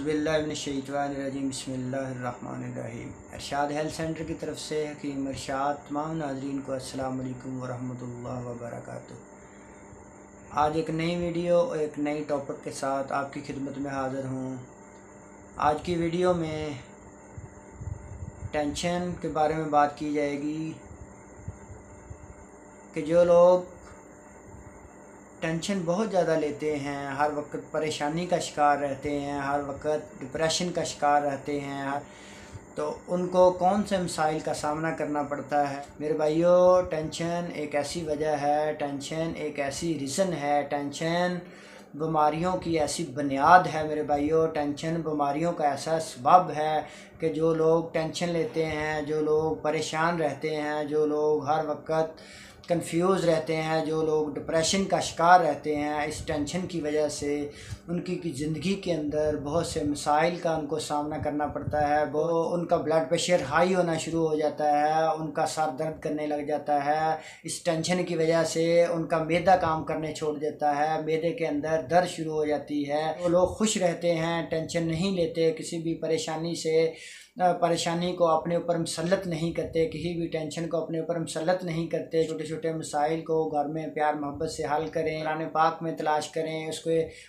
औज़ुबिल्लाहिमिनश्शैतानिर्रजीम बिस्मिल्लाहिर्रहमानिर्रहीम। इरशाद health centre की तरफ से हकीम इरशाद तमाम नाज़रीन को अस्सलाम वालेकुम वरहमतुल्लाहि वबरकातुहू। आज एक नई वीडियो और एक नई टॉपिक के साथ आपकी खिदमत में हाज़िर हूँ। आज की वीडियो में टेंशन के बारे में बात की जाएगी कि जो लोग टेंशन बहुत ज़्यादा लेते हैं, हर वक्त परेशानी का शिकार रहते हैं, हर वक्त डिप्रेशन का शिकार रहते हैं, तो उनको कौन से मसाइल का सामना करना पड़ता है। मेरे भाइयों, टेंशन एक ऐसी वजह है, टेंशन एक ऐसी रीज़न है, टेंशन बीमारियों की ऐसी बुनियाद है। मेरे भाइयों, टेंशन बीमारियों का ऐसा सबब है कि जो लोग टेंशन लेते हैं, जो लोग परेशान रहते हैं, जो लोग हर वक्त कंफ्यूज रहते हैं, जो लोग डिप्रेशन का शिकार रहते हैं, इस टेंशन की वजह से उनकी ज़िंदगी के अंदर बहुत से मसाइल का उनको सामना करना पड़ता है। वो उनका ब्लड प्रेशर हाई होना शुरू हो जाता है, उनका सर दर्द करने लग जाता है। इस टेंशन की वजह से उनका मैदा काम करने छोड़ देता है, मैदे के अंदर दर्द शुरू हो जाती है। वो लोग खुश रहते हैं, टेंशन नहीं लेते, किसी भी परेशानी को अपने ऊपर मुसल्लत नहीं करते, किसी भी टेंशन को अपने ऊपर मुसल्लत नहीं करते। छोटे छोटे मसाइल को घर में प्यार मोहब्बत से हल करें, कुरान पाक में तलाश करें,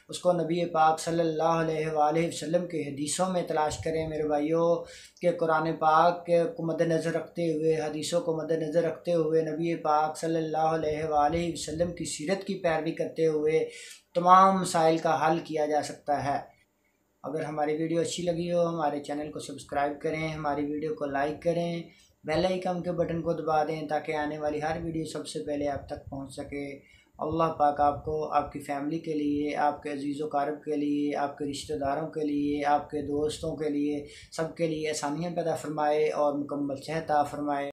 उसको नबी पाक सल्लल्लाहु अलैहि वसल्लम के हदीसों में तलाश करें। मेरे भाइयों, के कुरान पाक को मद्देनज़र रखते हुए, हदीसों को मद्देनज़र रखते हुए, नबी पाक सल्लल्लाहु अलैहि वसल्लम की सीरत की पैरवी करते हुए तमाम मसाइल का हल किया जा सकता है। अगर हमारी वीडियो अच्छी लगी हो, हमारे चैनल को सब्सक्राइब करें, हमारी वीडियो को लाइक करें, बेल आइकन के बटन को दबा दें ताकि आने वाली हर वीडियो सबसे पहले आप तक पहुंच सके। अल्लाह पाक आपको, आपकी फ़ैमिली के लिए, आपके अजीज़ व क़रीब के लिए, आपके रिश्तेदारों के लिए, आपके दोस्तों के लिए, सबके लिए आसानियाँ पैदा फरमाए और मुकम्मल सेहत अता फरमाए।